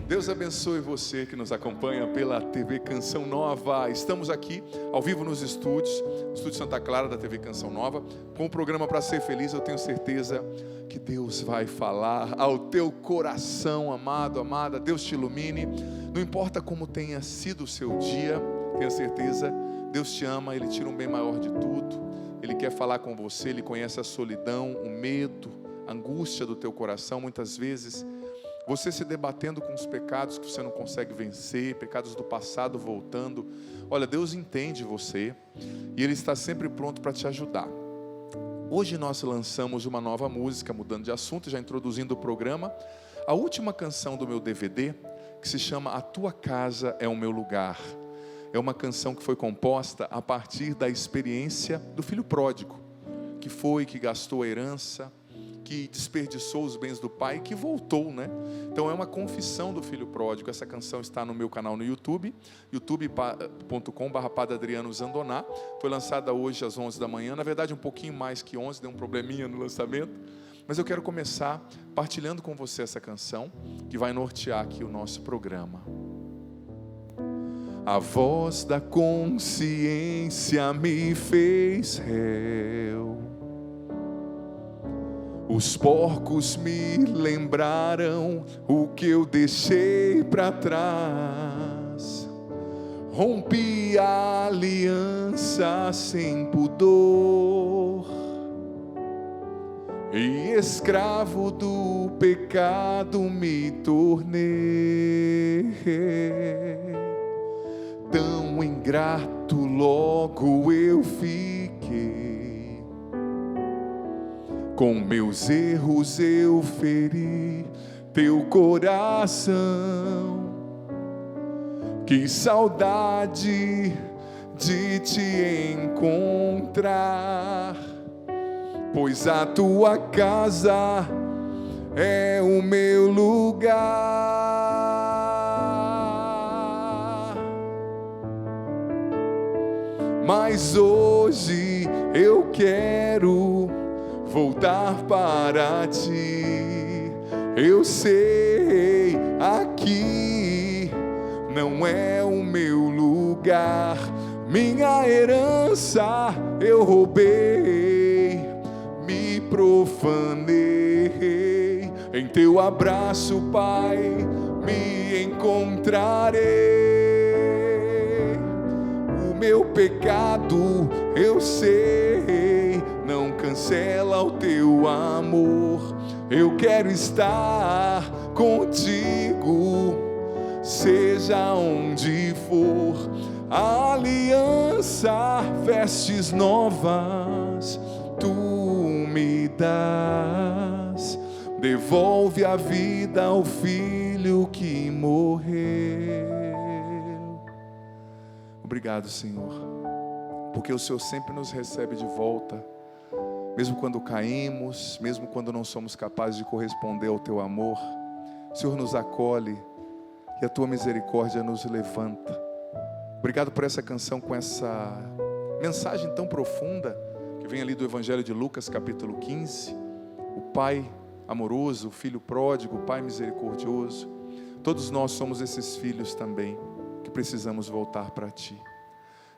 Deus abençoe você que nos acompanha pela TV Canção Nova. Estamos aqui ao vivo nos estúdios, Estúdio Santa Clara da TV Canção Nova, com o programa Para Ser Feliz. Eu tenho certeza que Deus vai falar ao teu coração, amado, amada. Deus te ilumine. Não importa como tenha sido o seu dia, tenha certeza, Deus te ama, Ele tira um bem maior de tudo. Ele quer falar com você, Ele conhece a solidão, o medo, a angústia do teu coração. Muitas vezes você se debatendo com os pecados que você não consegue vencer, pecados do passado voltando. Olha, Deus entende você e Ele está sempre pronto para te ajudar. Hoje nós lançamos uma nova música, mudando de assunto, já introduzindo o programa. A última canção do meu DVD, que se chama A Tua Casa é o Meu Lugar. É uma canção que foi composta a partir da experiência do filho pródigo, que gastou a herança, que desperdiçou os bens do pai, que voltou, né? Então é uma confissão do filho pródigo. Essa canção está no meu canal no YouTube, youtube.com/Padre Adriano Zandoná. Foi lançada hoje às 11 da manhã, na verdade um pouquinho mais que 11, deu um probleminha no lançamento. Mas eu quero começar partilhando com você essa canção, que vai nortear aqui o nosso programa. A voz da consciência me fez réu. Os porcos me lembraram o que eu deixei para trás. Rompi a aliança sem pudor e escravo do pecado me tornei. Tão ingrato logo eu fiquei. Com meus erros eu feri teu coração. Que saudade de te encontrar, pois a tua casa é o meu lugar. Mas hoje eu quero voltar para ti. Eu sei, aqui não é o meu lugar. Minha herança eu roubei, me profanei. Em teu abraço, Pai, me encontrarei. O meu pecado eu sei, não cancela o teu amor. Eu quero estar contigo, seja onde for. A aliança, vestes novas, tu me dás. Devolve a vida ao filho que morreu. Obrigado, Senhor, porque o Senhor sempre nos recebe de volta. Mesmo quando caímos, mesmo quando não somos capazes de corresponder ao teu amor, o Senhor nos acolhe e a tua misericórdia nos levanta. Obrigado por essa canção com essa mensagem tão profunda que vem ali do Evangelho de Lucas, capítulo 15. O Pai amoroso, o Filho pródigo, o Pai misericordioso. Todos nós somos esses filhos também que precisamos voltar para Ti.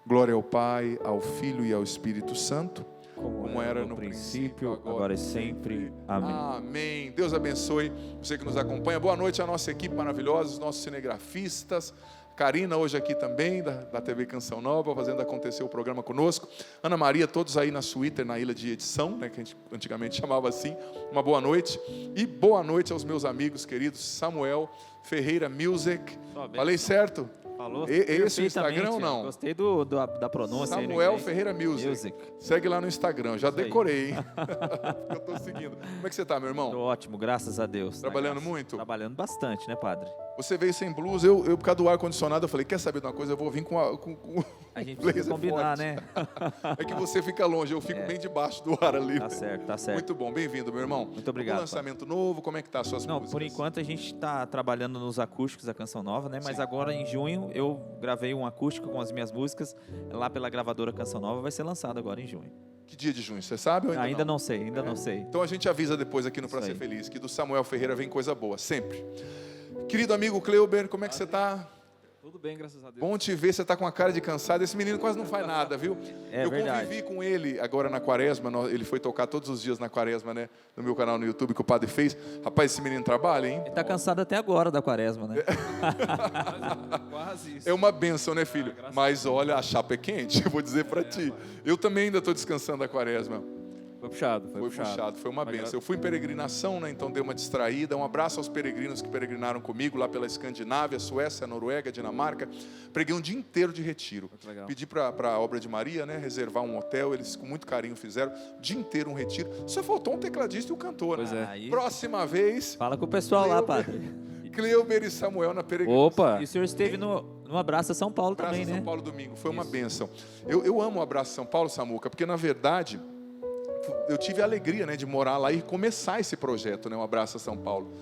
Glória ao Pai, ao Filho e ao Espírito Santo, como era no princípio, agora e sempre. Amém. Amém. Deus abençoe você que nos acompanha. Boa noite à nossa equipe maravilhosa, os nossos cinegrafistas. Karina hoje aqui também, da TV Canção Nova, fazendo acontecer o programa conosco. Ana Maria, todos aí na suíte, na ilha de edição, né, que a gente antigamente chamava assim. Uma boa noite. E boa noite aos meus amigos queridos, Samuel Ferreira Music. Falei certo? Falou esse é o Instagram ou não? Gostei da pronúncia. Samuel Ferreira Music. Segue lá no Instagram, já decorei, hein? Eu estou seguindo. Como é que você está, meu irmão? Estou ótimo, graças a Deus. Trabalhando muito? Trabalhando bastante, né, padre? Você veio sem blusa, eu por causa do ar-condicionado, eu falei, quer saber de uma coisa? Eu vou vir com a gente precisa combinar, forte, né? É que você fica longe, eu fico bem debaixo do ar ali. Tá certo, tá certo. Muito bom, bem-vindo, meu irmão. Muito obrigado. Um lançamento novo, como é que tá as suas músicas? Por enquanto a gente está trabalhando nos acústicos da Canção Nova, né? Mas Sim. Agora em junho eu gravei um acústico com as minhas músicas lá pela gravadora Canção Nova, vai ser lançado agora em junho. Que dia de junho, você sabe ou ainda não sei, não sei. Então a gente avisa depois aqui no Pra Ser Feliz, que do Samuel Ferreira vem coisa boa, sempre. Querido amigo Cleuber, como é que você está? Tudo bem, graças a Deus. Bom te ver, você está com a cara de cansado. Esse menino quase não faz nada, viu? Eu verdade. convivi com ele agora na quaresma, ele foi tocar todos os dias na quaresma, né? No meu canal no YouTube que o padre fez. Rapaz, esse menino trabalha, hein? Ele tá cansado até agora da quaresma, né? Quase isso. É uma bênção, né, filho? Mas olha, a chapa é quente, eu vou dizer para ti. Eu também ainda estou descansando da quaresma. Foi puxado, Foi puxado, foi uma bênção. Eu fui em peregrinação, né? Então dei uma distraída. Um abraço aos peregrinos que peregrinaram comigo lá pela Escandinávia, Suécia, Noruega, Dinamarca. Preguei um dia inteiro de retiro. Legal. Pedi para a Obra de Maria, né, reservar um hotel. Eles com muito carinho fizeram. O dia inteiro um retiro. Só faltou um tecladista e um cantor. Pois né? é. Aí, Próxima vez, fala com o pessoal lá, padre. Cleuber e Samuel na peregrinação. Opa! E o senhor esteve no Abraça São Paulo Abraço também, São né? Paulo domingo. Foi uma Isso. bênção. Eu amo o Abraço São Paulo, Samuca, porque na verdade eu tive a alegria, né, de morar lá e começar esse projeto, né, o Abraça São Paulo.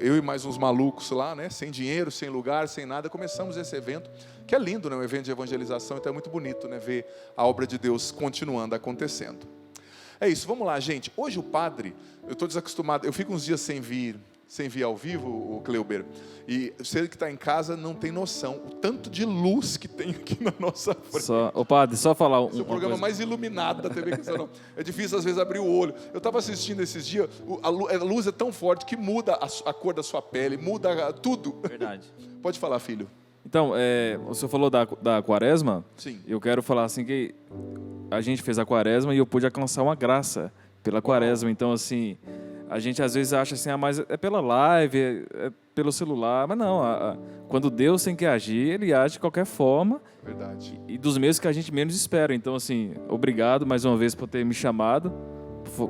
Eu e mais uns malucos lá, né, sem dinheiro, sem lugar, sem nada, começamos esse evento, que é lindo, né, um evento de evangelização, então é muito bonito, né, ver a obra de Deus continuando acontecendo. É isso, vamos lá, gente. Hoje o padre, eu estou desacostumado, eu fico uns dias sem vir ao vivo, o Cleuber, e você que está em casa não tem noção o tanto de luz que tem aqui na nossa frente. Ô padre, só falar Esse é o programa coisa. mais iluminado da TV Canção. É difícil às vezes abrir o olho. Eu estava assistindo esses dias, a luz é tão forte que muda a cor da sua pele, muda tudo. Verdade. Pode falar, filho. Então, o senhor falou da quaresma. Sim. Eu quero falar assim que a gente fez a quaresma e eu pude alcançar uma graça pela quaresma. Então, assim, a gente às vezes acha assim, mas é pela live, é pelo celular. Mas não, quando Deus tem que agir, Ele age de qualquer forma Verdade. e dos meios que a gente menos espera. Então, assim, obrigado mais uma vez por ter me chamado,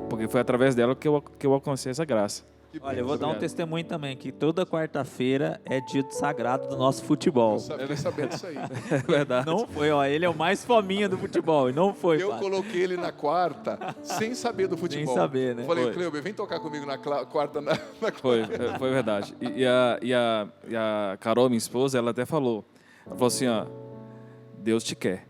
porque foi através dela que eu alcancei essa graça. Que Olha, eu vou dar um Obrigado. testemunho também, que toda quarta-feira é dia do sagrado do nosso futebol. Fiquei sabendo disso aí. É verdade. Não foi, ó, ele é o mais fominha do futebol, e não foi, Eu padre. coloquei ele na quarta, sem saber do futebol. Sem saber, né? Falei, Foi. Cleuber, vem tocar comigo na quarta. Na Foi verdade. E a Carol, minha esposa, ela até falou. Ela falou assim, ó, Deus te quer.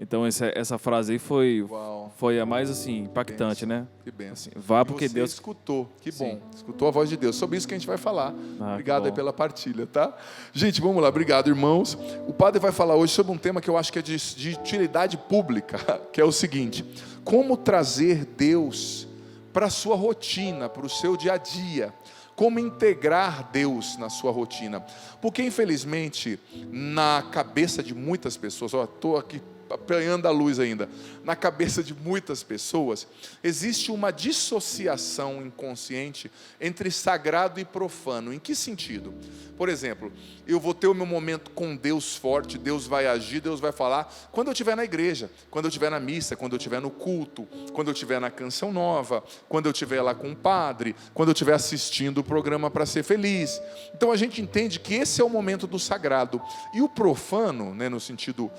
Então essa frase aí Uau. foi a mais assim impactante, Benção. né? Que benção. Assim, vá E porque você Deus. escutou, que Sim. bom. Escutou a voz de Deus. Sobre isso que a gente vai falar. Obrigado que aí bom. pela partilha, tá? Gente, vamos lá. Obrigado, irmãos. O padre vai falar hoje sobre um tema que eu acho que é de utilidade pública, que é o seguinte: como trazer Deus para a sua rotina, para o seu dia a dia. Como integrar Deus na sua rotina. Porque, infelizmente, na cabeça de muitas pessoas, estou aqui apanhando a luz ainda, na cabeça de muitas pessoas, existe uma dissociação inconsciente entre sagrado e profano. Em que sentido? Por exemplo, eu vou ter o meu momento com Deus forte, Deus vai agir, Deus vai falar, quando eu estiver na igreja, quando eu estiver na missa, quando eu estiver no culto, quando eu estiver na Canção Nova, quando eu estiver lá com o padre, quando eu estiver assistindo o programa para ser feliz. Então a gente entende que esse é o momento do sagrado. E o profano, né, no sentido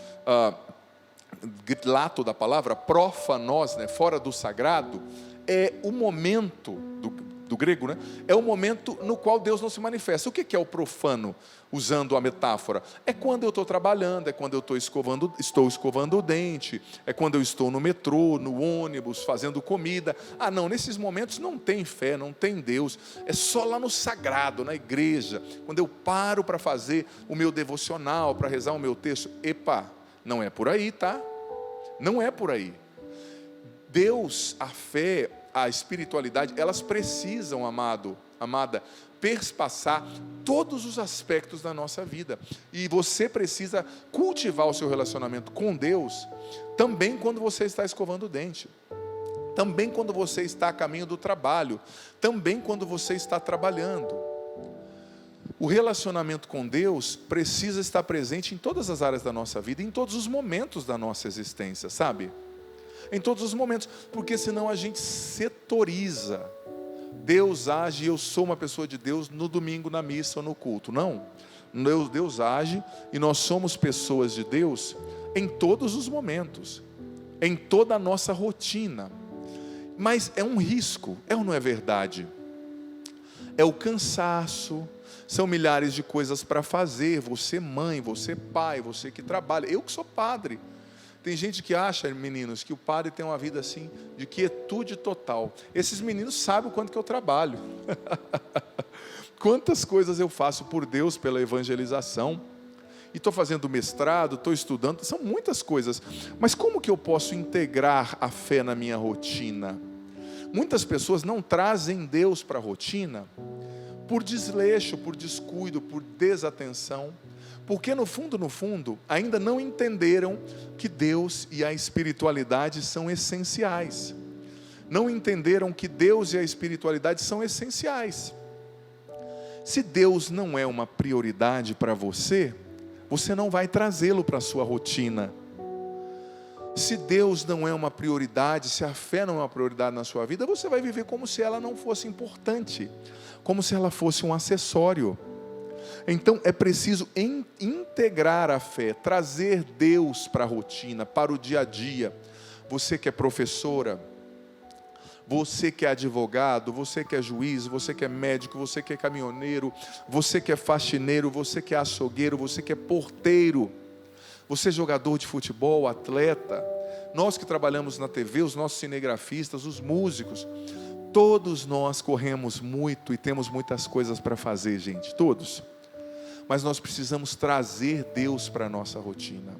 lato da palavra, profanos, né, fora do sagrado, é o momento do grego, né? É o momento no qual Deus não se manifesta. O que é o profano, usando a metáfora? É quando eu estou trabalhando, é quando eu estou escovando o dente, é quando eu estou no metrô, no ônibus, fazendo comida. Não, nesses momentos não tem fé, não tem Deus. É só lá no sagrado, na igreja, quando eu paro para fazer o meu devocional, para rezar o meu texto. Não é por aí, tá? Não é por aí. Deus, a fé, a espiritualidade, elas precisam, amada, perspassar todos os aspectos da nossa vida. E você precisa cultivar o seu relacionamento com Deus também quando você está escovando o dente, também quando você está a caminho do trabalho, também quando você está trabalhando. O relacionamento com Deus precisa estar presente em todas as áreas da nossa vida, em todos os momentos da nossa existência, sabe? Em todos os momentos, porque senão a gente setoriza. Deus age, eu sou uma pessoa de Deus no domingo, na missa ou no culto. Não, Deus age e nós somos pessoas de Deus em todos os momentos, em toda a nossa rotina. Mas é um risco, é ou não é verdade? É o cansaço, são milhares de coisas para fazer, você mãe, você pai, você que trabalha, eu que sou padre. Tem gente que acha, meninos, que o padre tem uma vida assim, de quietude total. Esses meninos sabem o quanto que eu trabalho. Quantas coisas eu faço por Deus pela evangelização. E estou fazendo mestrado, estou estudando, são muitas coisas. Mas como que eu posso integrar a fé na minha rotina? Muitas pessoas não trazem Deus para a rotina por desleixo, por descuido, por desatenção. Porque no fundo, ainda não entenderam que Deus e a espiritualidade são essenciais. Não entenderam que Deus e a espiritualidade são essenciais. Se Deus não é uma prioridade para você, você não vai trazê-lo para a sua rotina. Se Deus não é uma prioridade, se a fé não é uma prioridade na sua vida, você vai viver como se ela não fosse importante, como se ela fosse um acessório. Então é preciso integrar a fé, trazer Deus para a rotina, para o dia a dia. Você que é professora, você que é advogado, você que é juiz, você que é médico, você que é caminhoneiro, você que é faxineiro, você que é açougueiro, você que é porteiro, você é jogador de futebol, atleta, nós que trabalhamos na TV, os nossos cinegrafistas, os músicos, todos nós corremos muito e temos muitas coisas para fazer, gente, todos. Mas nós precisamos trazer Deus para a nossa rotina.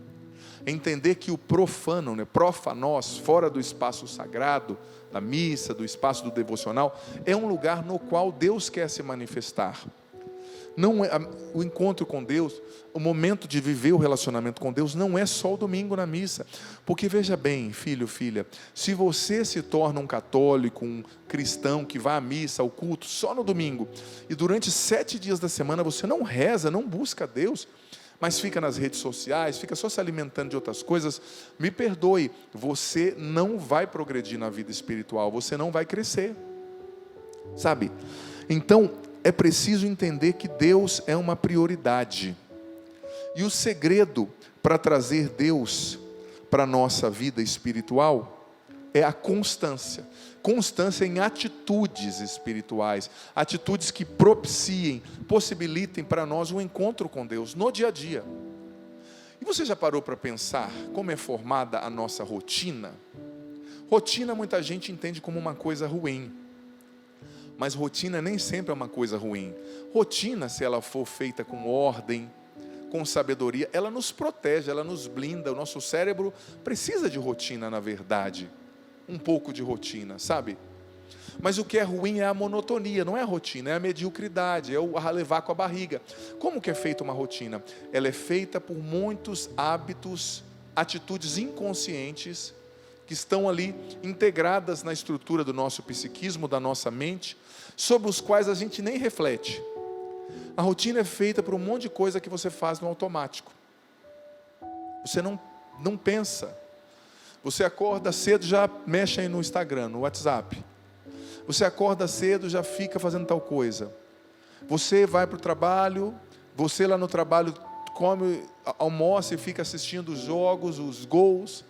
Entender que o profano, profanós, fora do espaço sagrado, da missa, do espaço do devocional, é um lugar no qual Deus quer se manifestar. Não é, o encontro com Deus, o momento de viver o relacionamento com Deus não é só o domingo na missa. Porque veja bem, filho, filha, se você se torna um católico, um cristão que vai à missa, ao culto, só no domingo, e durante 7 dias da semana você não reza, não busca Deus, mas fica nas redes sociais, fica só se alimentando de outras coisas, me perdoe, você não vai progredir na vida espiritual, você não vai crescer, sabe? Então, é preciso entender que Deus é uma prioridade, e o segredo para trazer Deus para a nossa vida espiritual é a constância. Constância em atitudes espirituais, atitudes que propiciem, possibilitem para nós um encontro com Deus no dia a dia. E você já parou para pensar como é formada a nossa rotina? Rotina muita gente entende como uma coisa ruim, mas rotina nem sempre é uma coisa ruim. Rotina, se ela for feita com ordem, com sabedoria, ela nos protege, ela nos blinda. O nosso cérebro precisa de rotina, na verdade. Um pouco de rotina, sabe? Mas o que é ruim é a monotonia, não é a rotina, é a mediocridade, é o levar com a barriga. Como que é feita uma rotina? Ela é feita por muitos hábitos, atitudes inconscientes, que estão ali integradas na estrutura do nosso psiquismo, da nossa mente, sobre os quais a gente nem reflete. A rotina é feita por um monte de coisa que você faz no automático. Você não pensa. Você acorda cedo, já mexe aí no Instagram, no WhatsApp. Você acorda cedo, já fica fazendo tal coisa. Você vai para o trabalho, você lá no trabalho come, almoça e fica assistindo os jogos, os gols.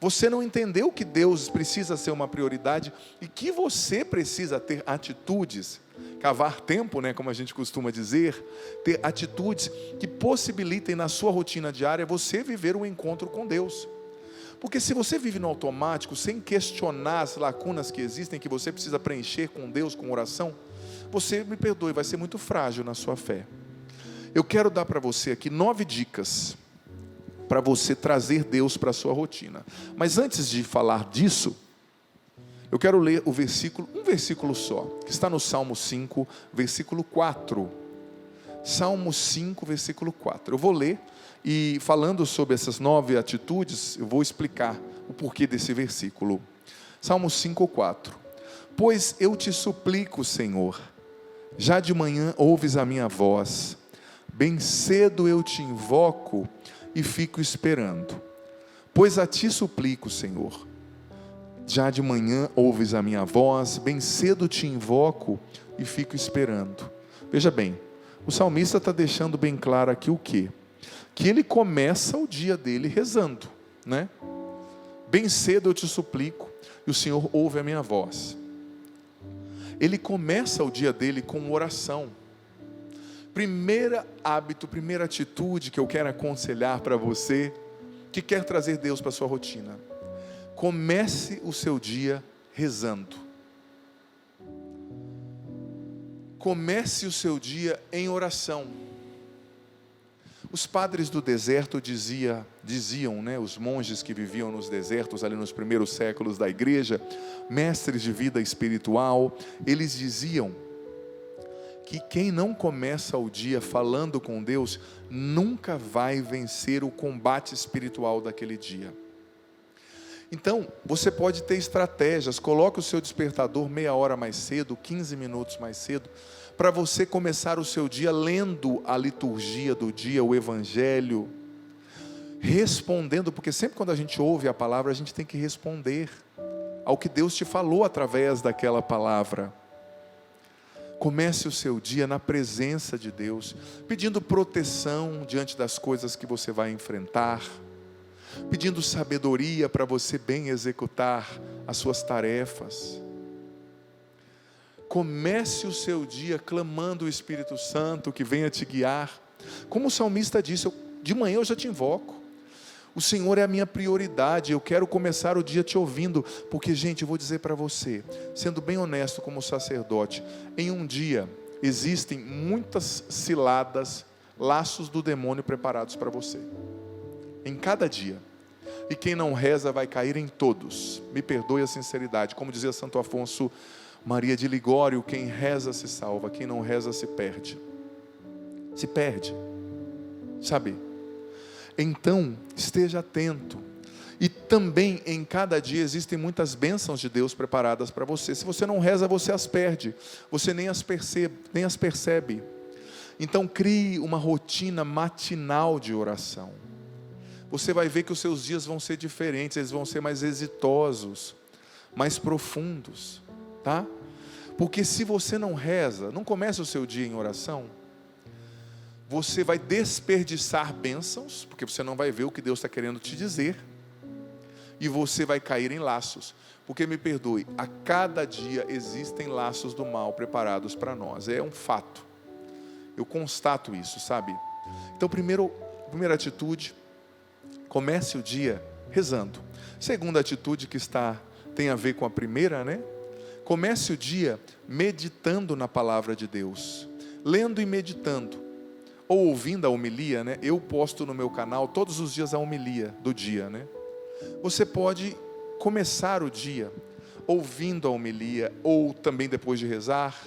Você não entendeu que Deus precisa ser uma prioridade e que você precisa ter atitudes, cavar tempo, como a gente costuma dizer, ter atitudes que possibilitem na sua rotina diária você viver um encontro com Deus. Porque se você vive no automático, sem questionar as lacunas que existem, que você precisa preencher com Deus, com oração, você, me perdoe, vai ser muito frágil na sua fé. Eu quero dar para você aqui 9 dicas para você trazer Deus para a sua rotina. Mas antes de falar disso, eu quero ler um versículo só, que está no Salmo 5, versículo 4. Salmo 5, versículo 4. Eu vou ler, e falando sobre essas 9 atitudes, eu vou explicar o porquê desse versículo. Salmo 5, 4. Pois eu te suplico, Senhor, já de manhã ouves a minha voz, bem cedo eu te invoco e fico esperando. Pois a ti suplico, Senhor, já de manhã ouves a minha voz, bem cedo te invoco e fico esperando. Veja bem, o salmista está deixando bem claro aqui o quê? Que ele começa o dia dele rezando, Bem cedo eu te suplico e o Senhor ouve a minha voz. Ele começa o dia dele com oração. Primeiro hábito, primeira atitude que eu quero aconselhar para você que quer trazer Deus para a sua rotina. Comece o seu dia rezando. Comece o seu dia em oração. Os padres do deserto diziam, né, os monges que viviam nos desertos ali nos primeiros séculos da igreja, mestres de vida espiritual, eles diziam que quem não começa o dia falando com Deus, nunca vai vencer o combate espiritual daquele dia. Então, você pode ter estratégias, coloque o seu despertador meia hora mais cedo, 15 minutos mais cedo, para você começar o seu dia lendo a liturgia do dia, o Evangelho, respondendo, porque sempre quando a gente ouve a palavra, a gente tem que responder ao que Deus te falou através daquela palavra. Comece o seu dia na presença de Deus, pedindo proteção diante das coisas que você vai enfrentar, pedindo sabedoria para você bem executar as suas tarefas. Comece o seu dia clamando o Espírito Santo que venha te guiar. Como o salmista disse, de manhã eu já te invoco. O Senhor é a minha prioridade, eu quero começar o dia te ouvindo. Porque, gente, eu vou dizer para você, sendo bem honesto como sacerdote, em um dia existem muitas ciladas, laços do demônio preparados para você. Em cada dia. E quem não reza vai cair em todos. Me perdoe a sinceridade. Como dizia Santo Afonso Maria de Ligório, quem reza se salva, quem não reza se perde. Se perde. Sabe? Então, esteja atento. E também em cada dia existem muitas bênçãos de Deus preparadas para você. Se você não reza, você as perde. Você nem as percebe. Então crie uma rotina matinal de oração. Você vai ver que os seus dias vão ser diferentes, eles vão ser mais exitosos, mais profundos, tá? Porque se você não reza, não começa o seu dia em oração, você vai desperdiçar bênçãos, porque você não vai ver o que Deus está querendo te dizer, e você vai cair em laços, porque me perdoe, a cada dia existem laços do mal preparados para nós, é um fato, eu constato isso, sabe? Então, primeira atitude, comece o dia rezando. Segunda atitude que tem a ver com a primeira, né? Comece o dia meditando na palavra de Deus, lendo e meditando, ou ouvindo a homilia, né? Eu posto no meu canal todos os dias a homilia do dia, né? Você pode começar o dia ouvindo a homilia, ou também depois de rezar,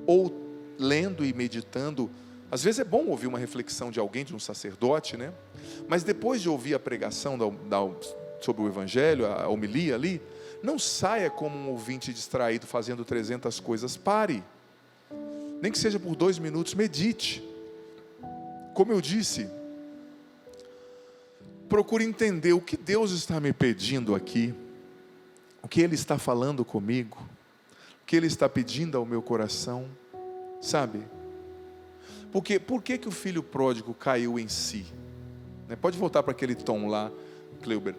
ou lendo e meditando. Às vezes é bom ouvir uma reflexão de alguém, de um sacerdote, né? Mas depois de ouvir a pregação sobre o Evangelho, a homilia ali, não saia como um ouvinte distraído fazendo 300 coisas. Pare, nem que seja por 2 minutos, medite. Como eu disse, procure entender o que Deus está me pedindo aqui, o que Ele está falando comigo, o que Ele está pedindo ao meu coração, sabe? Porque por que o filho pródigo caiu em si? Pode voltar para aquele tom lá, Cleuber.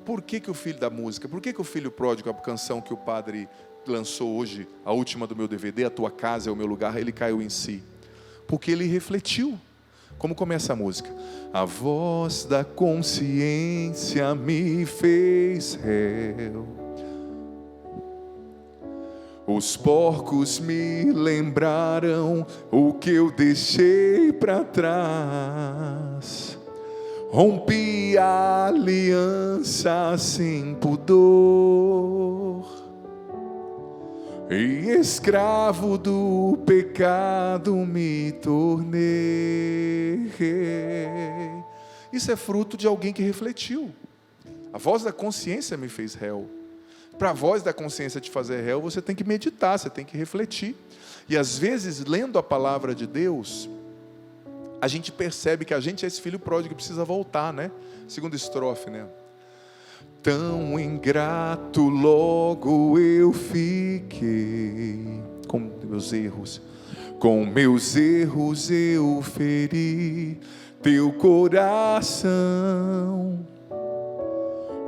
Por que o filho da música? Por que o filho pródigo, a canção que o padre lançou hoje, a última do meu DVD, A Tua Casa é o Meu Lugar, ele caiu em si? Porque ele refletiu. Como começa a música? A voz da consciência me fez réu. Os porcos me lembraram o que eu deixei para trás. Rompi a aliança sem pudor, e escravo do pecado me tornei. Isso é fruto de alguém que refletiu. A voz da consciência me fez réu. Para a voz da consciência te fazer réu, você tem que meditar, você tem que refletir. E às vezes, lendo a palavra de Deus, a gente percebe que a gente é esse filho pródigo que precisa voltar, né? Segunda estrofe, né? Tão ingrato logo eu fiquei com meus erros eu feri teu coração.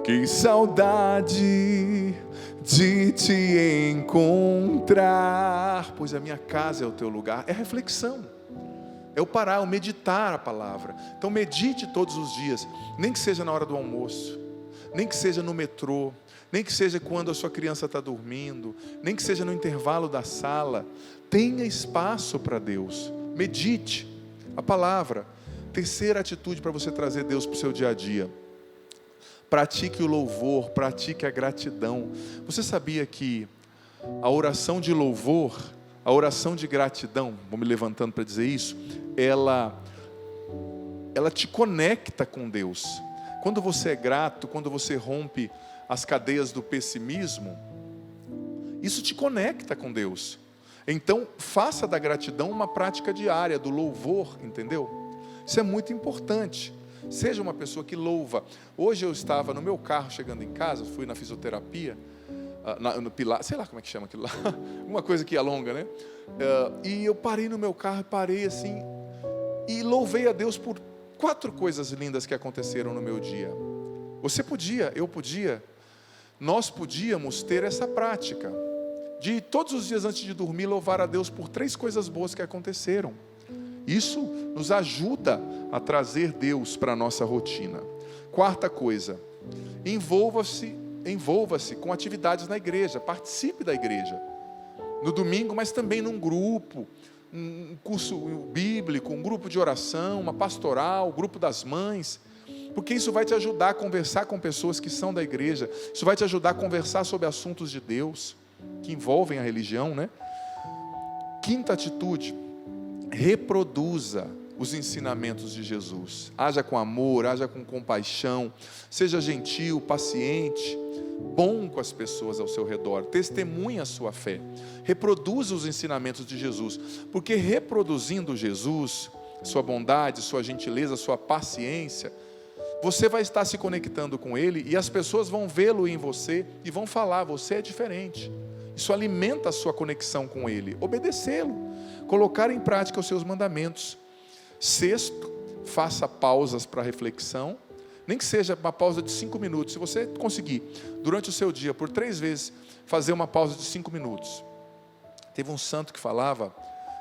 Que saudade de te encontrar, pois a minha casa é o teu lugar. É reflexão. É o parar, o meditar a palavra. Então medite todos os dias, nem que seja na hora do almoço, nem que seja no metrô, nem que seja quando a sua criança está dormindo, nem que seja no intervalo da sala. Tenha espaço para Deus. Medite a palavra. Terceira atitude para você trazer Deus para o seu dia a dia. Pratique o louvor, pratique a gratidão. Você sabia que a oração de louvor, a oração de gratidão, vou me levantando para dizer isso, ela te conecta com Deus. Quando você é grato, quando você rompe as cadeias do pessimismo, isso te conecta com Deus. Então, faça da gratidão uma prática diária, do louvor, entendeu? Isso é muito importante. Seja uma pessoa que louva. Hoje eu estava no meu carro chegando em casa, fui na fisioterapia, no pilar, sei lá como é que chama aquilo lá, uma coisa que alonga, né? E eu parei no meu carro, parei assim, e louvei a Deus por 4 coisas lindas que aconteceram no meu dia. Você podia, eu podia, nós podíamos ter essa prática, de todos os dias antes de dormir, louvar a Deus por 3 coisas boas que aconteceram. Isso nos ajuda a trazer Deus para a nossa rotina. 4ª coisa, envolva-se com atividades na igreja, participe da igreja. No domingo, mas também num grupo, um curso bíblico, um grupo de oração, uma pastoral, o grupo das mães, porque isso vai te ajudar a conversar com pessoas que são da igreja, isso vai te ajudar a conversar sobre assuntos de Deus, que envolvem a religião, né? 5ª atitude, reproduza os ensinamentos de Jesus. Haja com amor, haja com compaixão, seja gentil, paciente, bom com as pessoas ao seu redor, testemunhe a sua fé, reproduza os ensinamentos de Jesus, porque reproduzindo Jesus, sua bondade, sua gentileza, sua paciência, você vai estar se conectando com Ele e as pessoas vão vê-lo em você e vão falar, você é diferente. Isso alimenta a sua conexão com Ele. Obedecê-lo, colocar em prática os seus mandamentos. 6º, faça pausas para reflexão, nem que seja uma pausa de 5 minutos. Se você conseguir, durante o seu dia, por 3 vezes, fazer uma pausa de 5 minutos. Teve um santo que falava,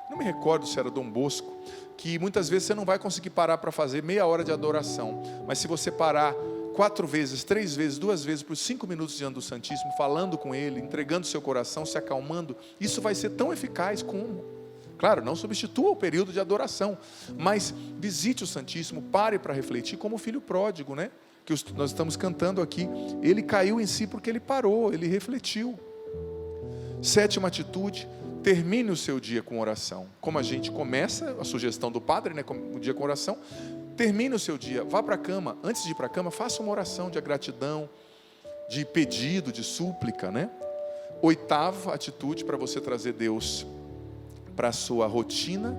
não me recordo se era Dom Bosco, que muitas vezes você não vai conseguir parar para fazer meia hora de adoração, mas se você parar 4 vezes, 3 vezes, 2 vezes, por 5 minutos diante do Santíssimo, falando com Ele, entregando seu coração, se acalmando, isso vai ser tão eficaz como... Claro, não substitua o período de adoração, mas visite o Santíssimo, pare para refletir, como o filho pródigo, né? Que nós estamos cantando aqui. Ele caiu em si porque ele parou, ele refletiu. 7ª atitude, termine o seu dia com oração. Como a gente começa, a sugestão do padre, né? O dia com oração, termine o seu dia, vá para a cama, antes de ir para a cama, faça uma oração de gratidão, de pedido, de súplica, né? 8ª atitude para você trazer Deus para a sua rotina,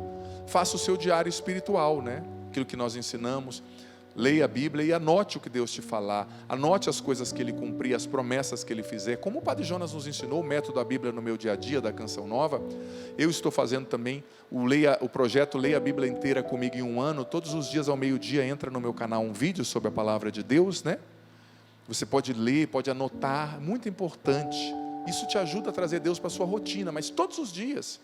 faça o seu diário espiritual, né? Aquilo que nós ensinamos, leia a Bíblia e anote o que Deus te falar, anote as coisas que Ele cumprir, as promessas que Ele fizer, como o Padre Jonas nos ensinou, o método da Bíblia no meu dia a dia, da Canção Nova. Eu estou fazendo também o projeto Leia a Bíblia Inteira comigo em 1 ano, todos os dias ao meio-dia entra no meu canal um vídeo sobre a Palavra de Deus, né? Você pode ler, pode anotar, muito importante, isso te ajuda a trazer Deus para a sua rotina, mas todos os dias.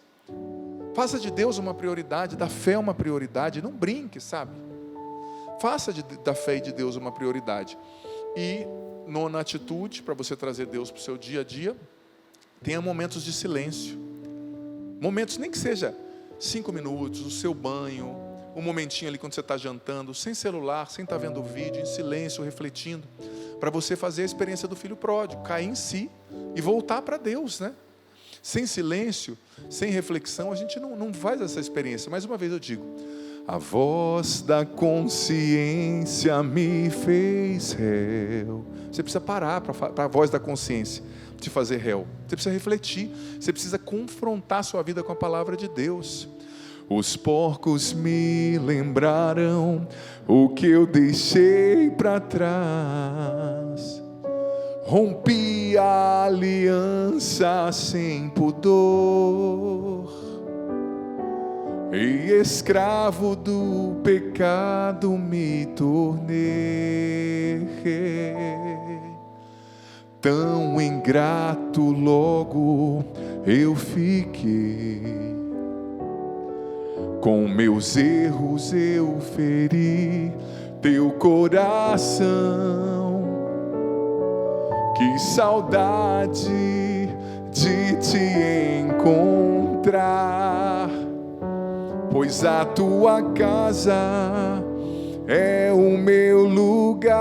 Faça de Deus uma prioridade, da fé uma prioridade, não brinque, sabe? Faça da fé e de Deus uma prioridade. E 9ª atitude, para você trazer Deus para o seu dia a dia, tenha momentos de silêncio. Momentos, nem que seja 5 minutos, o seu banho, um momentinho ali quando você está jantando, sem celular, sem estar vendo vídeo, em silêncio, refletindo, para você fazer a experiência do filho pródigo, cair em si e voltar para Deus, né? Sem silêncio, sem reflexão, a gente não faz essa experiência. Mais uma vez eu digo, a voz da consciência me fez réu. Você precisa parar para a voz da consciência te fazer réu. Você precisa refletir, você precisa confrontar a sua vida com a palavra de Deus. Os porcos me lembraram o que eu deixei para trás. Rompi a aliança sem pudor, e escravo do pecado me tornei. Tão ingrato logo eu fiquei, Com meus erros eu feri teu coração. Que saudade de te encontrar, pois a tua casa é o meu lugar.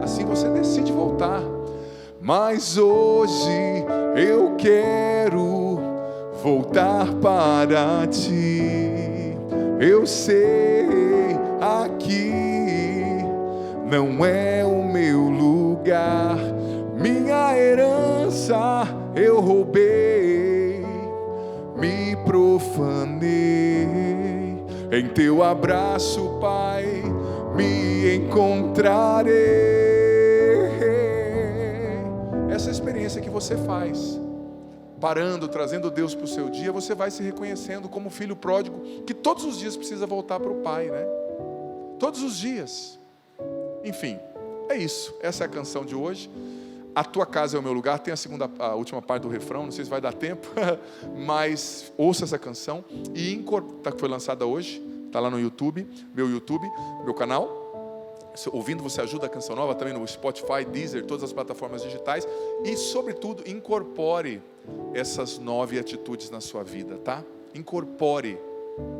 Assim você decide voltar. Mas hoje eu quero voltar para ti. Eu sei, aqui não é o meu lugar. Minha herança eu roubei, me profanei. Em teu abraço, Pai, me encontrarei. Essa experiência que você faz, parando, trazendo Deus para o seu dia, você vai se reconhecendo como filho pródigo, que todos os dias precisa voltar para o Pai, né? Todos os dias. Enfim, é isso. Essa é a canção de hoje. A tua casa é o meu lugar. Tem a última parte do refrão, não sei se vai dar tempo, mas ouça essa canção e que foi lançada hoje, está lá no YouTube, meu canal. Ouvindo, você ajuda a Canção Nova também no Spotify, Deezer, todas as plataformas digitais. E, sobretudo, incorpore essas 9 atitudes na sua vida, tá? Incorpore.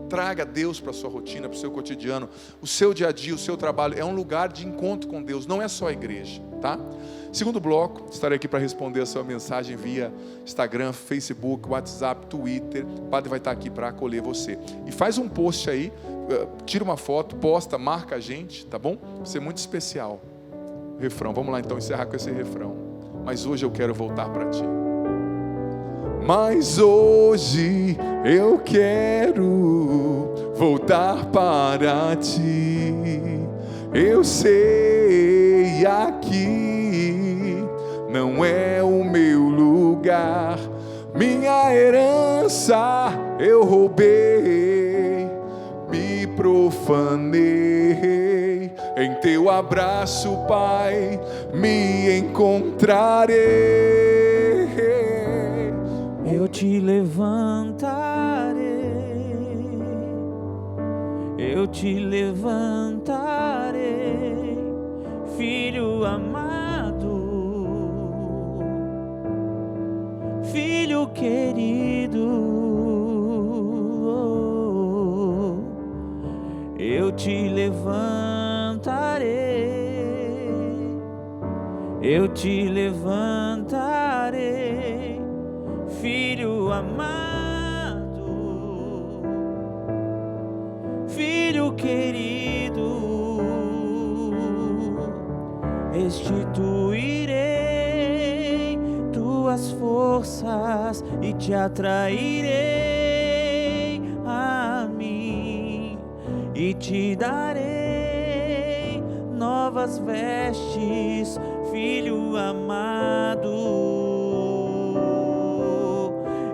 Traga Deus para a sua rotina, para o seu cotidiano. O seu dia a dia, o seu trabalho é um lugar de encontro com Deus, não é só a igreja, tá? Segundo bloco, estarei aqui para responder a sua mensagem via Instagram, Facebook, WhatsApp, Twitter. O padre vai estar aqui para acolher você. E faz um post aí, tira uma foto, posta, marca a gente, tá bom? Vai ser muito especial. Refrão, vamos lá então encerrar com esse refrão. Mas hoje eu quero voltar para ti. Mas hoje eu quero voltar para ti. Eu sei, aqui não é o meu lugar. Minha herança eu roubei, me profanei. Em teu abraço, Pai, me encontrarei. Eu te levantarei, eu te levantarei, filho amado, filho querido. Eu te levantarei, eu te levantarei, filho amado, filho querido. Restituirei tuas forças e te atrairei a mim, e te darei novas vestes, filho amado.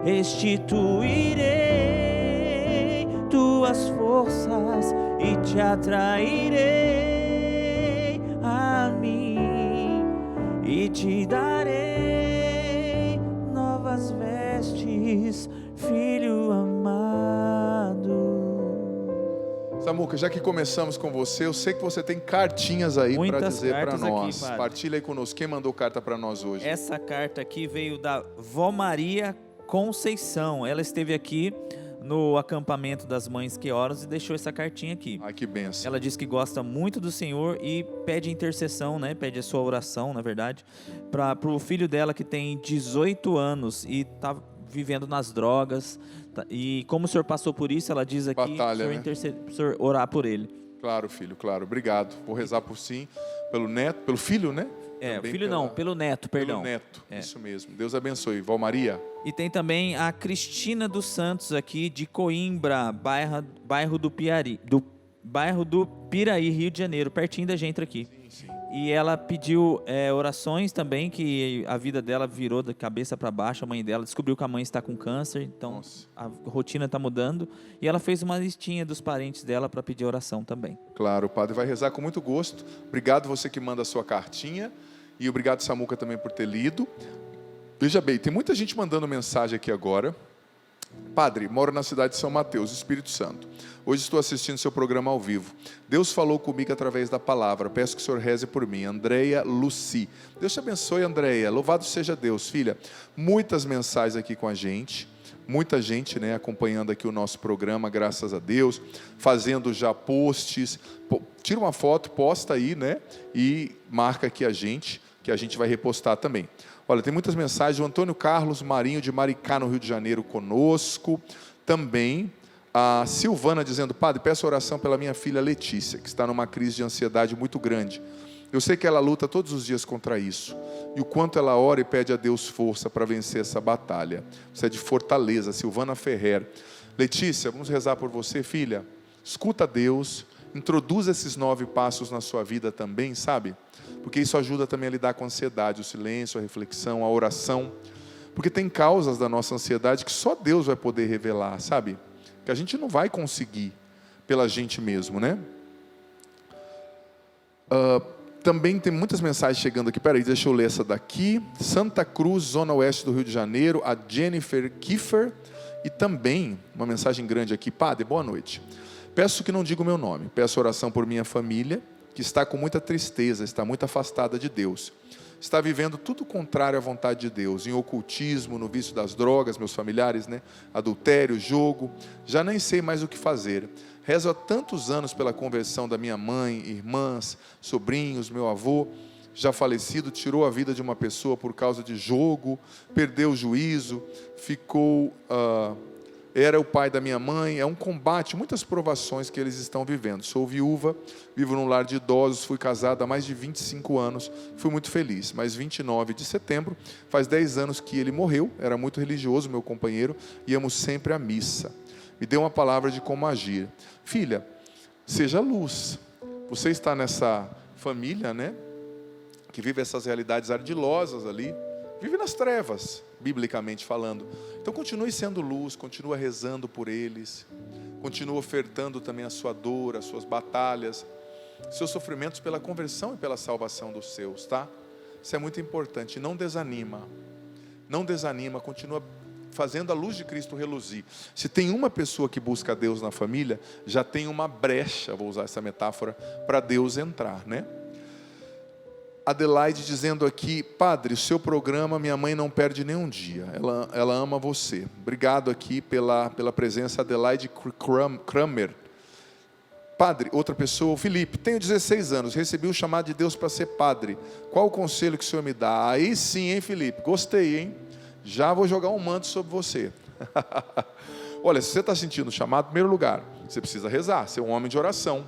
Restituirei tuas forças e te atrairei a mim, e te darei novas vestes, filho amado. Samuca, já que começamos com você, eu sei que você tem cartinhas aí para dizer para nós. Aqui, partilha aí conosco. Quem mandou carta para nós hoje? Essa carta aqui veio da Vó Maria Conceição. Ela esteve aqui no acampamento das Mães Que Oram e deixou essa cartinha aqui. Ai, que bênção. Ela diz que gosta muito do Senhor e pede intercessão, né? Pede a sua oração, na verdade, para o filho dela que tem 18 anos e está vivendo nas drogas. E como o senhor passou por isso, ela diz aqui, Batalha, o senhor orar por ele. Claro, filho, claro. Obrigado. Vou rezar por sim, pelo neto, pelo filho, né? Também filho não, pelo neto, perdão. Pelo neto, isso mesmo. Deus abençoe. Vó Maria. E tem também a Cristina dos Santos aqui de Coimbra, bairro do Piraí, Rio de Janeiro, pertinho da gente aqui. Sim. E ela pediu orações também, que a vida dela virou da cabeça para baixo. A mãe dela descobriu que a mãe está com câncer, então Nossa. a rotina está mudando. E ela fez uma listinha dos parentes dela para pedir oração também. Claro, o padre vai rezar com muito gosto. Obrigado você que manda a sua cartinha. E obrigado, Samuca, também por ter lido. Veja bem, tem muita gente mandando mensagem aqui agora. Padre, moro na cidade de São Mateus, Espírito Santo. Hoje estou assistindo seu programa ao vivo. Deus falou comigo através da palavra. Peço que o senhor reze por mim. Andréia Luci. Deus te abençoe, Andréia. Louvado seja Deus, filha. Muitas mensagens aqui com a gente. Muita gente, né, acompanhando aqui o nosso programa, graças a Deus. Fazendo já posts. Tira uma foto, posta aí, né? E marca aqui a gente, que a gente vai repostar também. Olha, tem muitas mensagens. O Antônio Carlos Marinho de Maricá, no Rio de Janeiro, conosco. Também a Silvana dizendo: Padre, peço oração pela minha filha Letícia, que está numa crise de ansiedade muito grande. Eu sei que ela luta todos os dias contra isso. E o quanto ela ora e pede a Deus força para vencer essa batalha. Você é de Fortaleza, Silvana Ferrer. Letícia, vamos rezar por você, filha. Escuta Deus. Introduza esses 9 passos na sua vida também, sabe? Porque isso ajuda também a lidar com a ansiedade, o silêncio, a reflexão, a oração. Porque tem causas da nossa ansiedade que só Deus vai poder revelar, sabe? Que a gente não vai conseguir pela gente mesmo, né? Também tem muitas mensagens chegando aqui. Peraí, deixa eu ler essa daqui. Santa Cruz, Zona Oeste do Rio de Janeiro, a Jennifer Kiefer. E também uma mensagem grande aqui. Padre, boa noite. Peço que não diga o meu nome. Peço oração por minha família, que está com muita tristeza, está muito afastada de Deus. Está vivendo tudo contrário à vontade de Deus, em ocultismo, no vício das drogas, meus familiares, né? Adultério, jogo, já nem sei mais o que fazer. Rezo há tantos anos pela conversão da minha mãe, irmãs, sobrinhos, meu avô, já falecido, tirou a vida de uma pessoa por causa de jogo, perdeu o juízo, ficou... Era o pai da minha mãe. É um combate, muitas provações que eles estão vivendo. Sou viúva, vivo num lar de idosos, fui casada há mais de 25 anos, fui muito feliz. Mas 29 de setembro, faz 10 anos que ele morreu, era muito religioso, meu companheiro, íamos sempre à missa. Me deu uma palavra de como agir. Filha, seja luz. Você está nessa família, né, que vive essas realidades ardilosas ali, vive nas trevas, biblicamente falando. Então continue sendo luz, continue rezando por eles, continue ofertando também a sua dor, as suas batalhas, seus sofrimentos pela conversão e pela salvação dos seus, tá? Isso é muito importante. Não desanima, continua fazendo a luz de Cristo reluzir. Se tem uma pessoa que busca Deus na família, já tem uma brecha, vou usar essa metáfora, para Deus entrar, né? Adelaide dizendo aqui: Padre, o seu programa minha mãe não perde nenhum dia, ela ama você. Obrigado aqui pela presença, Adelaide Kramer. Padre, outra pessoa: Felipe, tenho 16 anos, recebi o chamado de Deus para ser padre, qual o conselho que o senhor me dá? Aí sim, hein, Felipe, gostei, hein, já vou jogar um manto sobre você. Olha, se você está sentindo o chamado, em primeiro lugar, você precisa rezar, ser um homem de oração.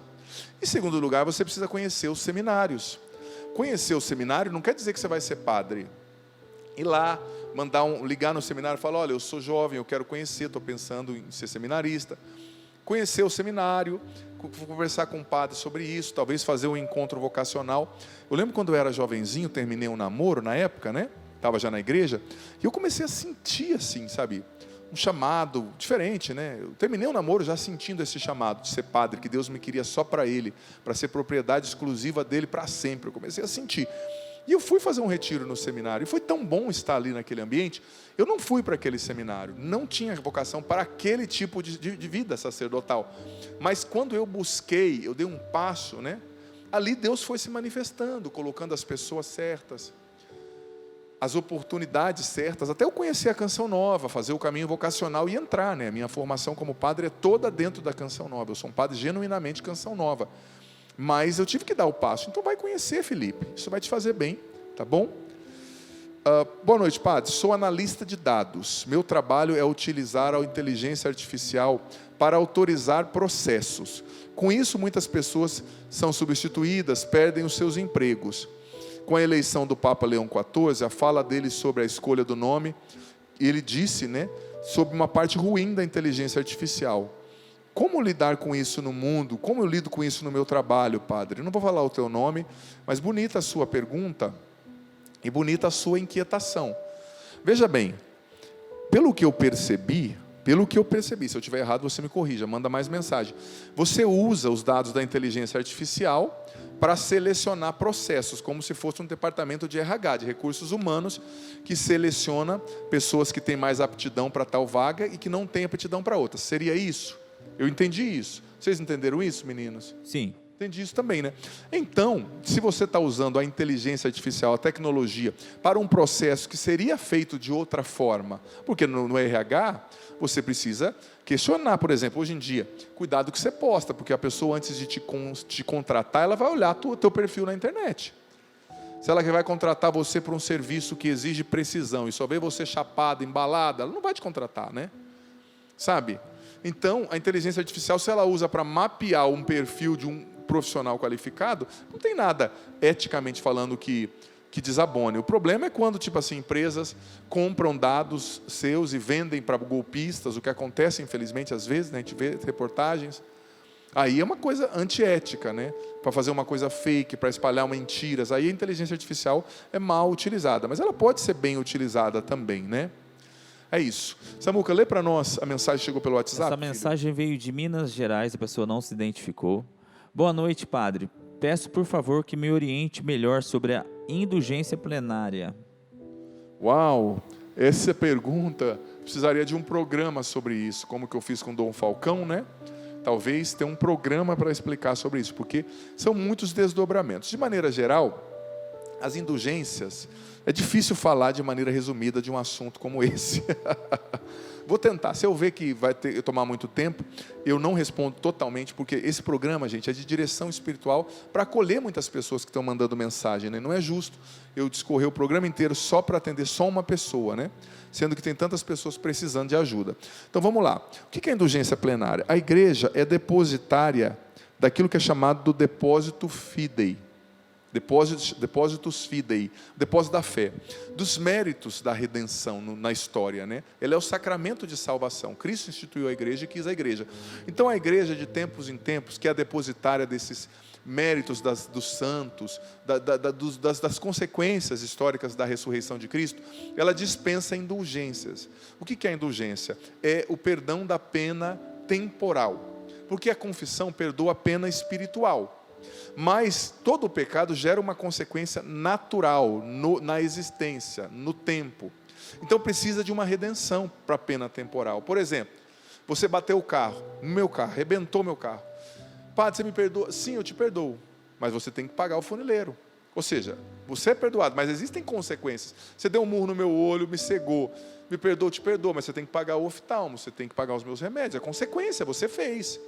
Em segundo lugar, você precisa conhecer os seminários. Conhecer o seminário não quer dizer que você vai ser padre. Ir lá, ligar no seminário e falar: olha, eu sou jovem, eu quero conhecer, estou pensando em ser seminarista. Conhecer o seminário, conversar com o padre sobre isso, talvez fazer um encontro vocacional. Eu lembro quando eu era jovenzinho, terminei um namoro na época, né? Estava já na igreja, e eu comecei a sentir assim, sabe, um chamado diferente, né? Eu terminei um namoro já sentindo esse chamado de ser padre, que Deus me queria só para Ele, para ser propriedade exclusiva dele para sempre. Eu comecei a sentir. E eu fui fazer um retiro no seminário, e foi tão bom estar ali naquele ambiente. Eu não fui para aquele seminário, não tinha vocação para aquele tipo de vida sacerdotal. Mas quando eu busquei, eu dei um passo, né? Ali Deus foi se manifestando, colocando as pessoas certas, as oportunidades certas, até eu conhecer a Canção Nova, fazer o caminho vocacional e entrar, né? A minha formação como padre é toda dentro da Canção Nova. Eu sou um padre genuinamente Canção Nova. Mas eu tive que dar o passo. Então vai conhecer, Felipe. Isso vai te fazer bem, tá bom? Boa noite, padre. Sou analista de dados. Meu trabalho é utilizar a inteligência artificial para autorizar processos. Com isso, muitas pessoas são substituídas, perdem os seus empregos. Com a eleição do Papa Leão XIV, a fala dele sobre a escolha do nome, ele disse, né, sobre uma parte ruim da inteligência artificial. Como lidar com isso no mundo? Como eu lido com isso no meu trabalho, padre? Eu não vou falar o teu nome, mas bonita a sua pergunta e bonita a sua inquietação. Veja bem, pelo que eu percebi, Pelo que eu percebi, se eu estiver errado, você me corrija, manda mais mensagem. Você usa os dados da inteligência artificial para selecionar processos, como se fosse um departamento de RH, de recursos humanos, que seleciona pessoas que têm mais aptidão para tal vaga e que não têm aptidão para outra. Seria isso? Eu entendi isso. Vocês entenderam isso, meninos? Sim. Entendi isso também, né? Então, se você está usando a inteligência artificial, a tecnologia, para um processo que seria feito de outra forma, porque no RH, você precisa questionar, por exemplo, hoje em dia, cuidado que você posta, porque a pessoa, antes de te contratar, ela vai olhar o teu perfil na internet. Se ela vai contratar você para um serviço que exige precisão e só vê você chapado, embalada, ela não vai te contratar, né? Sabe? Então, a inteligência artificial, se ela usa para mapear um perfil de um profissional qualificado, não tem nada, eticamente falando, que desabone. O problema é quando, tipo assim, empresas compram dados seus e vendem para golpistas, o que acontece, infelizmente, às vezes, né, a gente vê reportagens. Aí é uma coisa antiética, né? Para fazer uma coisa fake, para espalhar mentiras. Aí a inteligência artificial é mal utilizada, mas ela pode ser bem utilizada também, né? É isso. Samuca, lê para nós, a mensagem chegou pelo WhatsApp. Essa mensagem veio de Minas Gerais, a pessoa não se identificou. Boa noite, padre. Peço, por favor, que me oriente melhor sobre a indulgência plenária. Uau! Essa pergunta precisaria de um programa sobre isso, como que eu fiz com Dom Falcão, né? Talvez ter um programa para explicar sobre isso, porque são muitos desdobramentos. De maneira geral, as indulgências, é difícil falar de maneira resumida de um assunto como esse. Vou tentar. Se eu ver que vai tomar muito tempo, eu não respondo totalmente, porque esse programa, gente, é de direção espiritual para acolher muitas pessoas que estão mandando mensagem, né? Não é justo eu discorrer o programa inteiro só para atender só uma pessoa, né? Sendo que tem tantas pessoas precisando de ajuda. Então vamos lá. O que é indulgência plenária? A igreja é depositária daquilo que é chamado do depósito fidei. Depósitos fidei, depósito da fé, dos méritos da redenção na história, né? Ele é o sacramento de salvação. Cristo instituiu a igreja e quis a igreja. Então a igreja, de tempos em tempos, que é a depositária desses méritos dos santos, das consequências históricas da ressurreição de Cristo, ela dispensa indulgências. O que é a indulgência? É o perdão da pena temporal, porque a confissão perdoa a pena espiritual. Mas todo o pecado gera uma consequência natural na existência, no tempo. Então precisa de uma redenção para a pena temporal. Por exemplo, você bateu o carro, no meu carro, arrebentou meu carro. Padre, você me perdoa? Sim, eu te perdoo, mas você tem que pagar o funileiro. Ou seja, você é perdoado, mas existem consequências. Você deu um murro no meu olho, me cegou. Me perdoa, eu te perdoo, mas você tem que pagar o oftalmo, você tem que pagar os meus remédios. É consequência, você fez.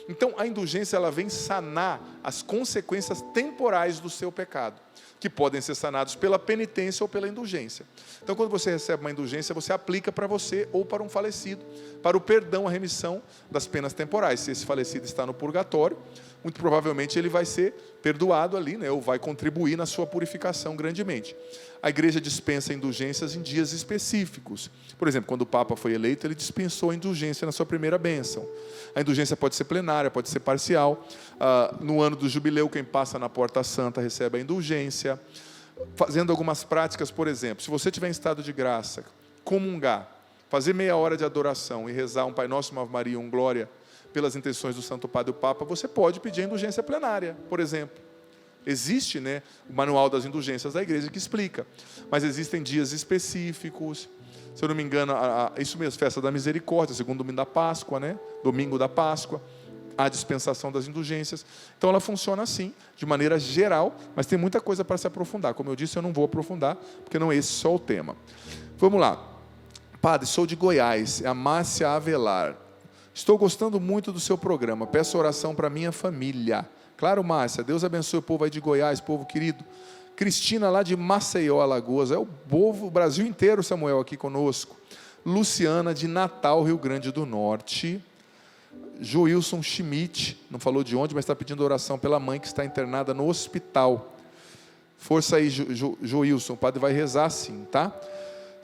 Então, a indulgência, ela vem sanar as consequências temporais do seu pecado, que podem ser sanados pela penitência ou pela indulgência. Então, quando você recebe uma indulgência, você aplica para você ou para um falecido, para o perdão, a remissão das penas temporais. Se esse falecido está no purgatório, muito provavelmente ele vai ser perdoado ali, né, ou vai contribuir na sua purificação grandemente. A igreja dispensa indulgências em dias específicos. Por exemplo, quando o Papa foi eleito, ele dispensou a indulgência na sua primeira bênção. A indulgência pode ser plenária, pode ser parcial. No ano do jubileu, quem passa na Porta Santa recebe a indulgência. Fazendo algumas práticas, por exemplo, se você estiver em estado de graça, comungar, fazer meia hora de adoração e rezar um Pai Nosso, uma Ave Maria, um Glória, pelas intenções do Santo Padre e o Papa, você pode pedir a indulgência plenária, por exemplo. Existe, né, o manual das indulgências da igreja que explica, mas existem dias específicos. Se eu não me engano, isso mesmo, festa da misericórdia, segundo domingo da Páscoa, né? Domingo da Páscoa, a dispensação das indulgências. Então ela funciona assim, de maneira geral, mas tem muita coisa para se aprofundar. Como eu disse, eu não vou aprofundar, porque não é esse só o tema. Vamos lá. Padre, sou de Goiás, é a Márcia Avelar. Estou gostando muito do seu programa, peço oração para minha família. Claro, Márcia, Deus abençoe o povo aí de Goiás, povo querido. Cristina, lá de Maceió, Alagoas, é o povo, o Brasil inteiro, Samuel, aqui conosco. Luciana, de Natal, Rio Grande do Norte. Joilson Schmidt, não falou de onde, mas está pedindo oração pela mãe que está internada no hospital. Força aí, Joilson, o padre vai rezar sim, tá?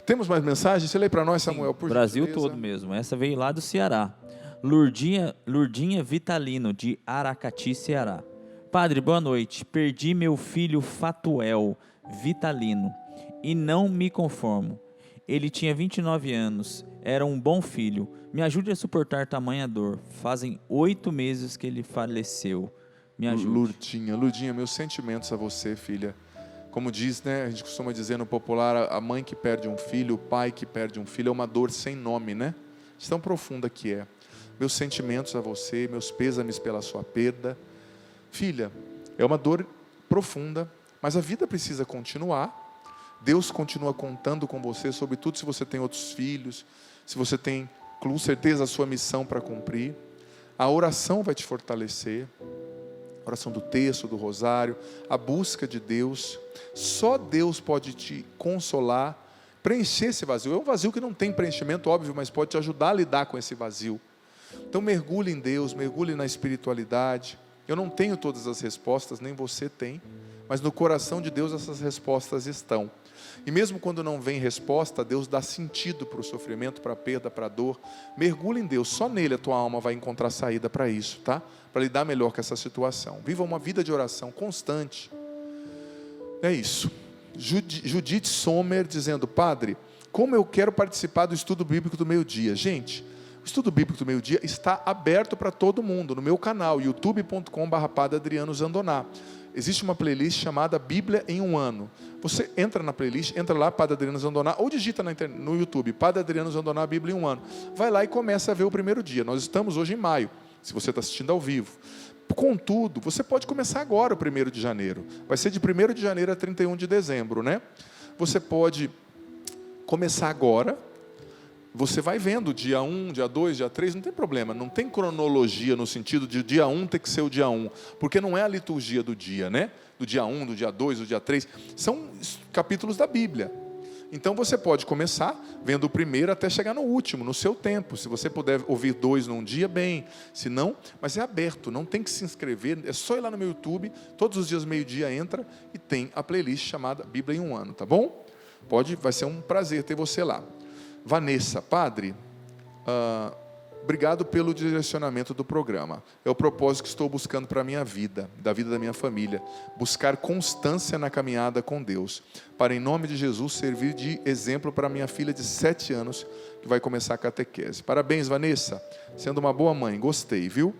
Temos mais mensagens? Você lê para nós, Samuel, por Brasil gentileza. todo mesmo, essa veio lá do Ceará. Lourdinha Vitalino, de Aracati, Ceará. Padre, boa noite. Perdi meu filho Fatuel Vitalino e não me conformo. Ele tinha 29 anos, era um bom filho. Me ajude a suportar tamanha dor. Fazem 8 meses que ele faleceu. Me ajude. Lurdinha, meus sentimentos a você, filha. Como diz, né, a gente costuma dizer no popular, a mãe que perde um filho, o pai que perde um filho, é uma dor sem nome, né? De tão profunda que é. Meus sentimentos a você, meus pêsames pela sua perda. Filha, é uma dor profunda, mas a vida precisa continuar. Deus continua contando com você, sobretudo se você tem outros filhos, se você tem, com certeza, a sua missão para cumprir. A oração vai te fortalecer. A oração do texto, do rosário, a busca de Deus. Só Deus pode te consolar, preencher esse vazio. É um vazio que não tem preenchimento, óbvio, mas pode te ajudar a lidar com esse vazio. Então mergulhe em Deus, mergulhe na espiritualidade. Eu não tenho todas as respostas, nem você tem, mas no coração de Deus essas respostas estão. E mesmo quando não vem resposta, Deus dá sentido para o sofrimento, para a perda, para a dor. Mergulhe em Deus, só nele a tua alma vai encontrar saída para isso, tá? Para lidar melhor com essa situação. Viva uma vida de oração constante. É isso. Judite Sommer dizendo: padre, como eu quero participar do estudo bíblico do meio-dia. Gente, o estudo bíblico do meio-dia está aberto para todo mundo no meu canal, youtube.com/Padre Adriano Zandoná. Existe uma playlist chamada Bíblia em um Ano. Você entra na playlist, entra lá, Padre Adriano Zandoná, ou digita no YouTube, Padre Adriano Zandoná, Bíblia em um Ano. Vai lá e começa a ver o primeiro dia. Nós estamos hoje em maio, se você está assistindo ao vivo. Contudo, você pode começar agora o 1º de janeiro. Vai ser de 1º de janeiro a 31 de dezembro, né? Você pode começar agora. Você vai vendo dia 1, dia 2, dia 3, não tem problema. Não tem cronologia no sentido de dia 1 ter que ser o dia 1. Porque não é a liturgia do dia, né? Do dia 1, do dia 2, do dia 3. São capítulos da Bíblia. Então você pode começar vendo o primeiro até chegar no último, no seu tempo. Se você puder ouvir 2 num dia, bem. Se não, mas é aberto, não tem que se inscrever. É só ir lá no meu YouTube, todos os dias meio-dia entra e tem a playlist chamada Bíblia em um Ano, tá bom? Vai ser um prazer ter você lá. Vanessa, padre, obrigado pelo direcionamento do programa. É o propósito que estou buscando para a minha vida, da vida da minha família. Buscar constância na caminhada com Deus. Para, em nome de Jesus, servir de exemplo para minha filha de 7 anos, que vai começar a catequese. Parabéns, Vanessa. Sendo uma boa mãe. Gostei, viu?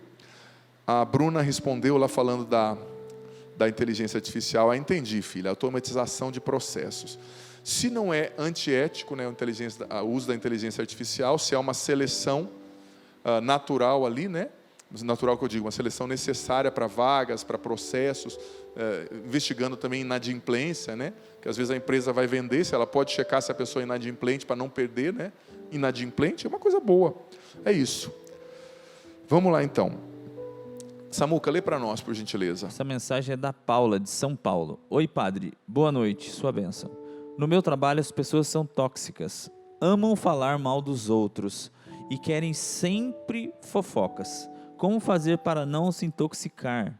A Bruna respondeu lá falando da inteligência artificial. Entendi, filha. Automatização de processos. Se não é antiético, né, o uso da inteligência artificial, se é uma seleção natural ali, né? Natural que eu digo, uma seleção necessária para vagas, para processos, investigando também inadimplência, né? Que às vezes a empresa vai vender, se ela pode checar se a pessoa é inadimplente para não perder, né? Inadimplente é uma coisa boa. É isso. Vamos lá então. Samuca, lê para nós, por gentileza. Essa mensagem é da Paula, de São Paulo. Oi, padre. Boa noite, sua bênção. No meu trabalho, as pessoas são tóxicas, amam falar mal dos outros e querem sempre fofocas. Como fazer para não se intoxicar?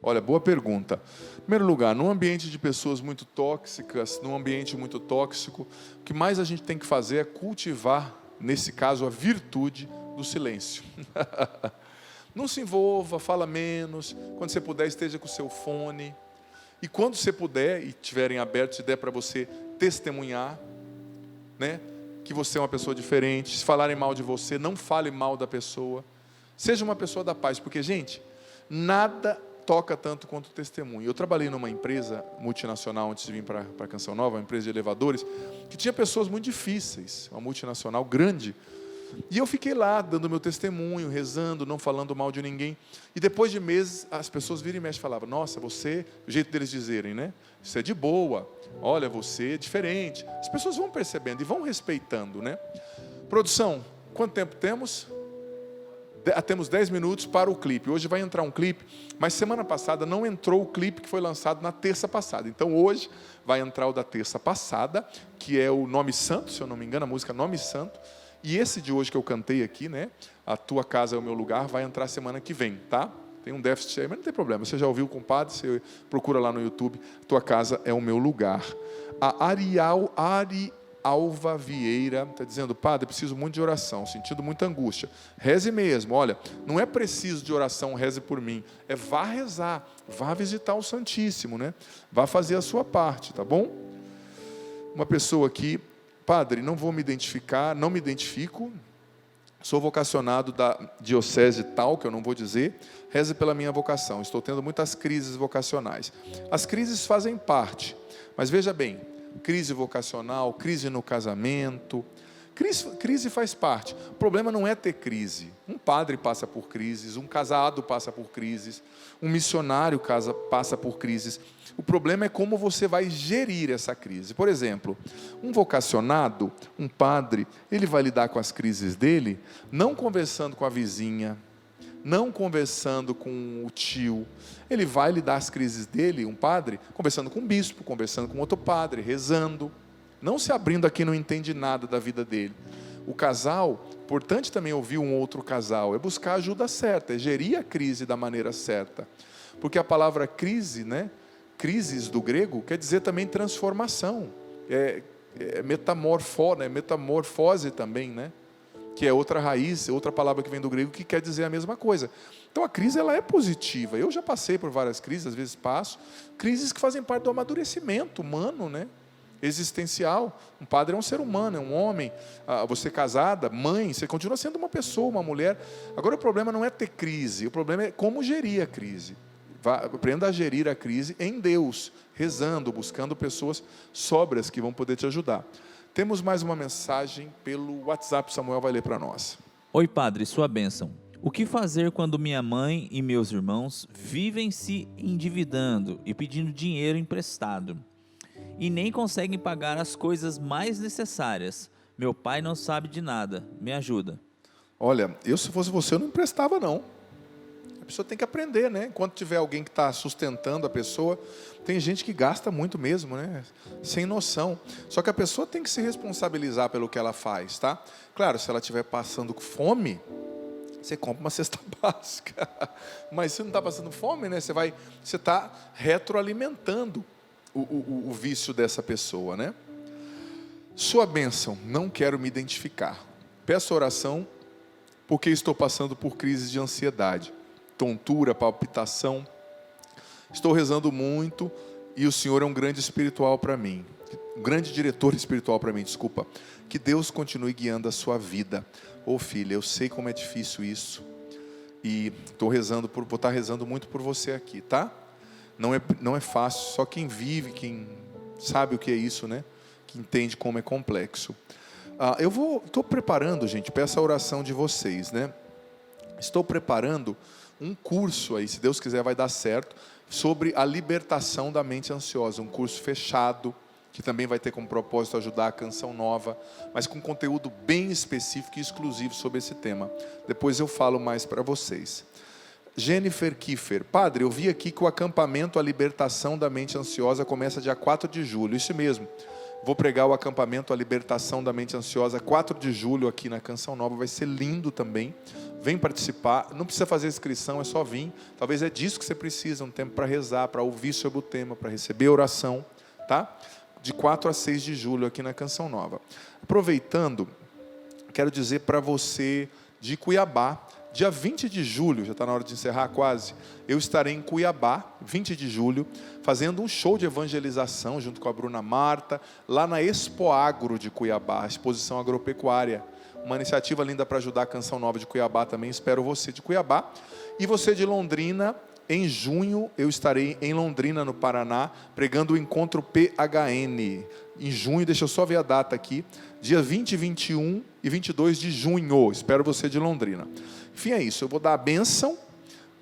Olha, boa pergunta. Em primeiro lugar, num ambiente de pessoas muito tóxicas, num ambiente muito tóxico, o que mais a gente tem que fazer é cultivar, nesse caso, a virtude do silêncio. Não se envolva, fala menos. Quando você puder, esteja com o seu fone. E quando você puder, e tiverem aberto, se der para você testemunhar, né, que você é uma pessoa diferente, se falarem mal de você, não fale mal da pessoa. Seja uma pessoa da paz, porque, gente, nada toca tanto quanto o testemunho. Eu trabalhei numa empresa multinacional antes de vir para a Canção Nova, uma empresa de elevadores, que tinha pessoas muito difíceis, uma multinacional grande. E eu fiquei lá, dando meu testemunho, rezando, não falando mal de ninguém. E depois de meses, as pessoas viram e mexem e falavam: nossa, você, o jeito deles dizerem, né? Você é de boa, olha, você é diferente. As pessoas vão percebendo e vão respeitando, né? Produção, quanto tempo temos? Temos 10 minutos para o clipe. Hoje vai entrar um clipe, mas semana passada não entrou o clipe que foi lançado na terça passada. Então hoje vai entrar o da terça passada, que é o Nome Santo, se eu não me engano, a música Nome Santo. E esse de hoje que eu cantei aqui, né? A tua casa é o meu lugar, vai entrar semana que vem, tá? Tem um déficit aí, mas não tem problema. Você já ouviu com o padre, você procura lá no YouTube, tua casa é o meu lugar. A Alva Vieira está dizendo: padre, preciso muito de oração, sentindo muita angústia. Reze mesmo, olha, não é preciso de oração, reze por mim. É vá rezar, vá visitar o Santíssimo, né? Vá fazer a sua parte, tá bom? Uma pessoa aqui Padre, não vou me identificar, não me identifico, sou vocacionado da diocese tal, que eu não vou dizer, reze pela minha vocação, estou tendo muitas crises vocacionais. As crises fazem parte, mas veja bem, crise vocacional, crise no casamento, crise faz parte. O problema não é ter crise. Um padre passa por crises, um casado passa por crises, um missionário passa por crises. O problema é como você vai gerir essa crise. Por exemplo, um vocacionado, um padre, ele vai lidar com as crises dele, não conversando com a vizinha, não conversando com o tio. Ele vai lidar as crises dele, um padre, conversando com um bispo, conversando com outro padre, rezando, não se abrindo a quem não entende nada da vida dele. O casal, importante também ouvir um outro casal, é buscar a ajuda certa, é gerir a crise da maneira certa. Porque a palavra crise, né? Crises do grego, quer dizer também transformação. É metamorfose também, né? Que é outra raiz, outra palavra que vem do grego, que quer dizer a mesma coisa. Então a crise, ela é positiva. Eu já passei por várias crises, às vezes passo, crises que fazem parte do amadurecimento humano, né? Existencial. Um padre é um ser humano, é um homem. Você casada, mãe, você continua sendo uma pessoa, uma mulher. Agora o problema não é ter crise, o problema é como gerir a crise. Aprenda a gerir a crise em Deus, rezando, buscando pessoas sóbrias que vão poder te ajudar. Temos mais uma mensagem pelo WhatsApp, Samuel vai ler para nós. Oi, padre, sua bênção. O que fazer quando minha mãe e meus irmãos vivem se endividando e pedindo dinheiro emprestado? E nem conseguem pagar as coisas mais necessárias. Meu pai não sabe de nada. Me ajuda. Olha, se fosse você, eu não emprestava, não. A pessoa tem que aprender, né? Enquanto tiver alguém que está sustentando a pessoa, tem gente que gasta muito mesmo, né? Sem noção. Só que a pessoa tem que se responsabilizar pelo que ela faz, tá? Claro, se ela estiver passando fome, você compra uma cesta básica. Mas se não está passando fome, né? Você está retroalimentando o vício dessa pessoa, né? Sua bênção, não quero me identificar. Peço oração porque estou passando por crises de ansiedade, tontura, palpitação. Estou rezando muito e o Senhor é um grande espiritual para mim. Um grande diretor espiritual para mim, desculpa. Que Deus continue guiando a sua vida. Ô filha, eu sei como é difícil isso. E vou estar rezando muito por você aqui, tá? Não é fácil, só quem vive, quem sabe o que é isso, né? Que entende como é complexo. Estou preparando, gente, para essa oração de vocês, né? Estou preparando um curso aí, se Deus quiser vai dar certo, sobre a libertação da mente ansiosa. Um curso fechado, que também vai ter como propósito ajudar a Canção Nova, mas com conteúdo bem específico e exclusivo sobre esse tema. Depois eu falo mais para vocês. Jennifer Kiefer, padre, eu vi aqui que o acampamento A Libertação da Mente Ansiosa começa dia 4 de julho, isso mesmo. Vou pregar o acampamento A Libertação da Mente Ansiosa, 4 de julho aqui na Canção Nova, vai ser lindo também. Vem participar, não precisa fazer inscrição, é só vir. Talvez é disso que você precisa, um tempo para rezar, para ouvir sobre o tema, para receber oração, tá? De 4 a 6 de julho aqui na Canção Nova. Aproveitando, quero dizer para você de Cuiabá, dia 20 de julho, já está na hora de encerrar quase, eu estarei em Cuiabá, 20 de julho, fazendo um show de evangelização junto com a Bruna Marta, lá na Expo Agro de Cuiabá, a exposição agropecuária. Uma iniciativa linda para ajudar a Canção Nova de Cuiabá também, espero você de Cuiabá. E você de Londrina, em junho eu estarei em Londrina, no Paraná, pregando o encontro PHN. Em junho, deixa eu só ver a data aqui, dia 20, 21 e 22 de junho, espero você de Londrina. Enfim, é isso, eu vou dar a bênção,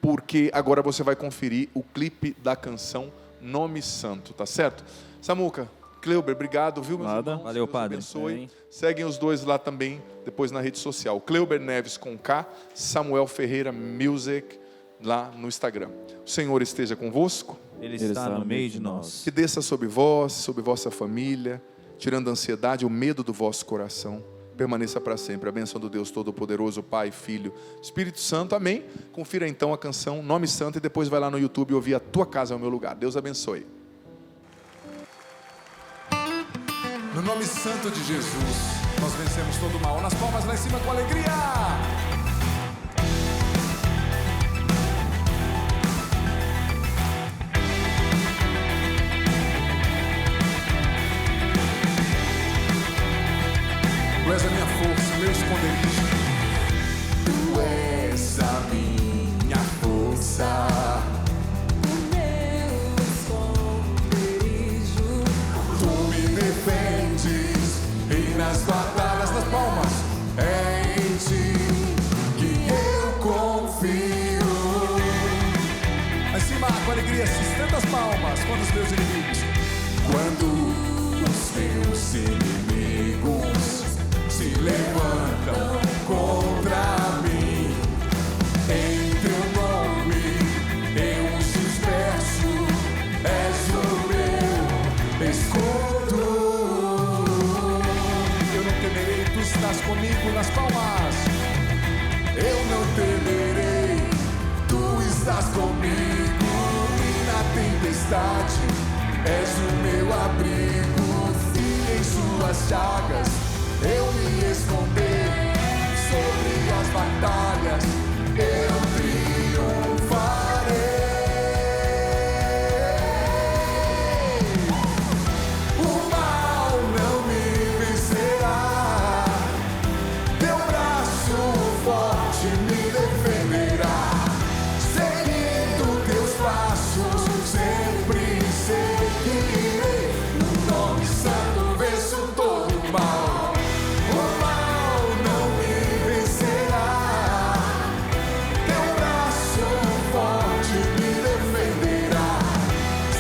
porque agora você vai conferir o clipe da canção Nome Santo, tá certo? Samuca, Cleuber, obrigado, viu, meus irmãos? Valeu, Deus padre. abençoe. Seguem os dois lá também, depois na rede social. Cleuber Neves com K, Samuel Ferreira Music, lá no Instagram. O Senhor esteja convosco. Ele está no meio de nós. Que desça sobre vós, sobre vossa família, tirando a ansiedade, o medo do vosso coração. Permaneça para sempre. A bênção do Deus Todo-Poderoso, Pai, Filho, Espírito Santo. Amém? Confira então a canção Nome Santo e depois vai lá no YouTube ouvir A Tua Casa é o Meu Lugar. Deus abençoe. No nome santo de Jesus, nós vencemos todo o mal. Nas palmas lá em cima com alegria. meu esconderijo. Tu és a minha força, o meu esconderijo. tu me defendes e nas batalhas, nas palmas, é em ti que eu confio. Lá em cima, com alegria, sustenta as palmas contra os meus inimigos. Quando os meus inimigos se levantam contra mim, em teu nome eu os disperso. És o meu escudo. Eu não temerei, tu estás comigo nas palmas. Eu não temerei, tu estás comigo. E na tempestade és o meu abrigo. E em suas chagas eu me esconder. Sobre as batalhas eu triunfarei. O mal não me vencerá. Teu braço forte me defenderá. Seguindo teus passos sempre seguirei. No nome santo venço todo o mal. O mal não me vencerá. Teu braço forte me defenderá.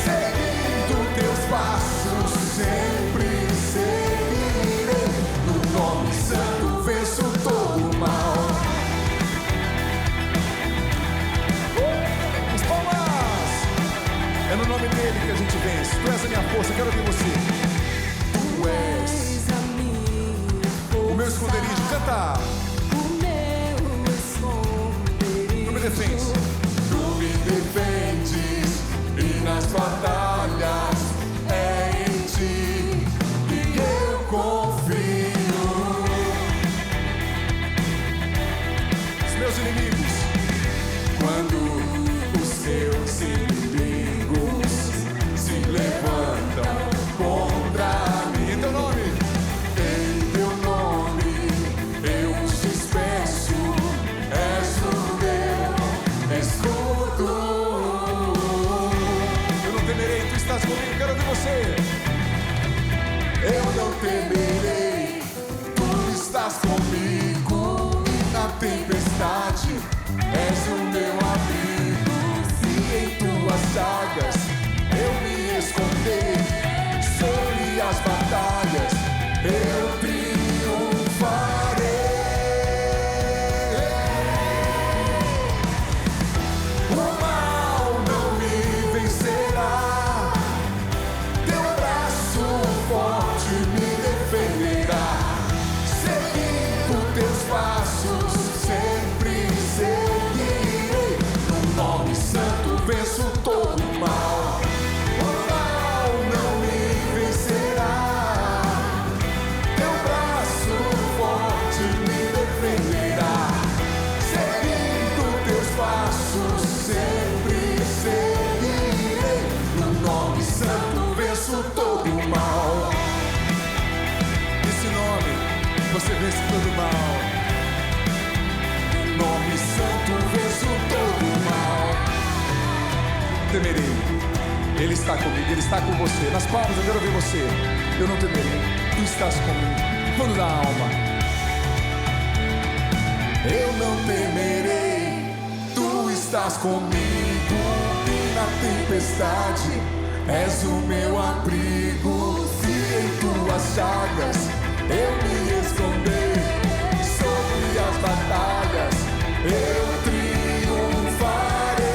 Seguindo teus passos sempre seguirei. No nome santo venço todo o mal. As palmas! É no nome dele que a gente vence. Tu és a minha força, quero ouvir você. Tu és És a minha o meu esconderijo. Canta! o meu esconderijo. Tu me defendes. Tu me defendes e nas batalhas é em ti que eu confio. Os meus inimigos, quando os seus inimigos se levantam contra mim, em teu nome eu os disperso. És o meu escudo. Eu não temerei, tu estás comigo, quero ouvir você. Eu não temerei, tu estás comigo. E na tempestade és o meu abrigo. E em tuas chagas eu me esconder. Sobre as batalhas eu triunfarei. O mal não me vencerá. Teu braço forte me defenderá. Seguindo teus passos sempre seguirei. No nome santo venço todo o mal. O mal não me vencerá. Teu braço forte me defenderá. Seguindo teus passos sempre seguirei. No nome santo venço todo o mal. Esse nome você vence todo o mal. Nome santo venço todo o mal. Temerei, ele está comigo, ele está com você. Nas palmas eu quero ouvir você. Eu não temerei, tu estás comigo. Fundo da alma. Eu não temerei, tu estás comigo. E na tempestade és o meu abrigo. E em tuas chagas eu me esconder. Sobre as batalhas eu triunfarei.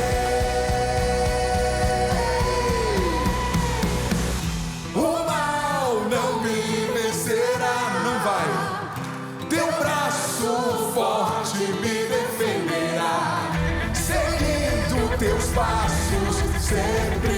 O mal não me vencerá, não vai. Teu braço forte me defenderá. Seguindo teus passos sempre